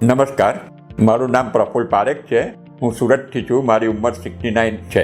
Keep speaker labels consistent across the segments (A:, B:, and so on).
A: નમસ્કાર, મારું નામ પ્રફુલ્લ પારેખ છે. હું સુરતથી છું. મારી ઉંમર 69 છે.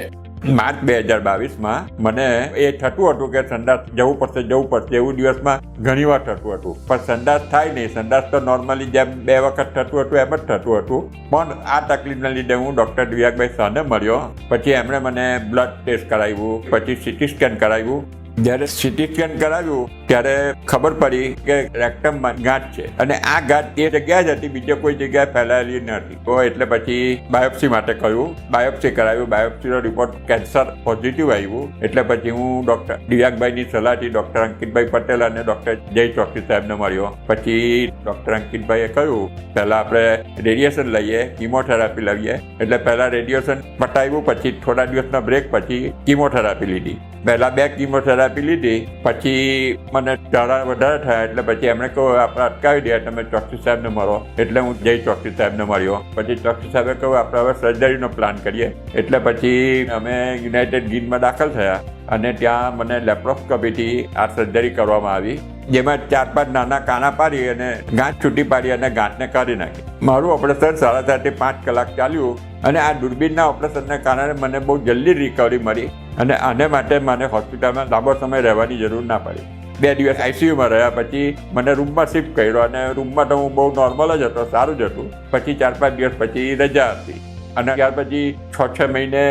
A: માર્ચ 2022માં મને એ થતું હતું કે સંડાસ જવું પડશે એવું દિવસમાં ઘણી વાર થતું હતું. પણ સંડાસ થાય નહીં. સંડાસ તો નોર્મલી જેમ 2 વખત થતું હતું એમ જ થતું હતું. પણ આ તકલીફના લીધે હું ડૉક્ટર દિવ્યાકભાઈ શાહને મળ્યો. પછી એમણે મને બ્લડ ટેસ્ટ કરાવ્યું, પછી સીટી સ્કેન કરાવ્યું. જ્યારે સીટી સ્કેન કરાવ્યું ત્યારે ખબર પડી કે રેક્ટમમાં ગાંઠ છે અને આ ગાંઠ એ જગ્યાએ જ હતી, બીજે કોઈ જગ્યાએ ફેલાયેલી નથી. તો એટલે પછી બાયોપ્સી માટે કહ્યું. બાયોપ્સી કરાવ્યું. બાયોપ્સીનો રિપોર્ટ કેન્સર પોઝિટિવ આવ્યું. એટલે પછી હું ડૉક્ટર દિવ્યાકભાઈની સલાહથી ડૉક્ટર અંકિતભાઈ પટેલ અને ડૉક્ટર જય ચોકસી સાહેબને મળ્યો. પછી ડૉક્ટર અંકિતભાઈએ કહ્યું પહેલાં આપણે રેડિયેશન લઈએ, કીમોથેરાપી લઈએ. એટલે પહેલાં રેડિયેશન પટાવ્યું, પછી થોડા દિવસના બ્રેક પછી કીમોથેરાપી લીધી. પહેલાં 2 કીમોથેરાપી લીધી. પછી મને ઝાડા વધારે થયા એટલે પછી એમણે કહ્યું આપણે અટકાવી દે, તમે ચોકસી સાહેબને મળો. એટલે હું જય ચોકસી સાહેબને મળ્યો. પછી ચોકસી સાહેબે કહ્યું આપણે હવે સર્જરીનો પ્લાન કરીએ. એટલે પછી અમે યુનાઇટેડ ગીનમાં દાખલ થયા અને ત્યાં મને લેપ્રોસ્કોપીથી આ સર્જરી કરવામાં આવી, જેમાં 4-5 નાના કાણા પાડી અને ગાંઠ છૂટી પાડી અને ગાંઠને કાઢી નાખી. મારું ઓપરેશન 4.5 થી 5 કલાક ચાલ્યું અને આ દૂરબીનના ઓપરેશનને કારણે મને બહુ જલ્દી રિકવરી મળી અને આને માટે મને હોસ્પિટલમાં લાંબો સમય રહેવાની જરૂર ના પડી. 2 દિવસ આઈસીયુમાં રહ્યા. પછી મને રૂમમાં શિફ્ટ કર્યો અને રૂમમાં તો હું બહુ નોર્મલ જ હતો, સારું જ હતું. પછી 4-5 દિવસ પછી રજા હતી અને ત્યાર પછી 6-6 મહિને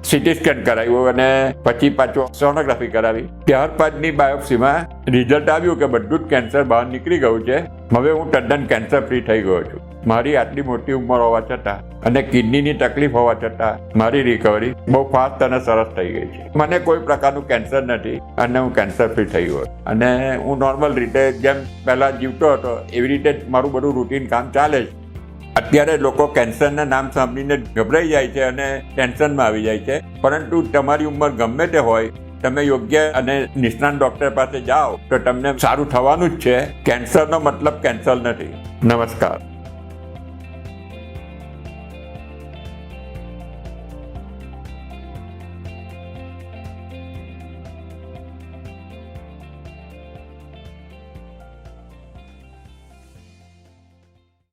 A: સીટી સ્કેન કરાવ્યું અને પછી પાછું સોનોગ્રાફી કરાવી. ત્યારબાદની બાયોપ્સીમાં રિઝલ્ટ આવ્યું કે બધું જ કેન્સર બહાર નીકળી ગયું છે. હવે હું તદ્દન કેન્સર ફ્રી થઈ ગયો છું. મારી આટલી મોટી ઉંમર હોવા છતાં અને કિડનીની તકલીફ હોવા છતાં મારી રિકવરી બહુ ફાસ્ટ અને સરસ થઈ ગઈ છે. મને કોઈ પ્રકારનું કેન્સર નથી અને હું કેન્સર ફ્રી થઈ ગયો અને હું નોર્મલ રીતે જેમ પહેલાં જીવતો હતો એવી રીતે મારું બધું રૂટીન કામ ચાલે છે. અત્યારે લોકો કેન્સરના નામ સાંભળીને ગભરાઈ જાય છે અને ટેન્શનમાં આવી જાય છે. પરંતુ તમારી ઉંમર ગમે તે હોય, તમે યોગ્ય અને નિષ્ણાત ડૉક્ટર પાસે જાઓ તો તમને સારું થવાનું જ છે. કેન્સરનો મતલબ કેન્સર નથી. નમસ્કાર.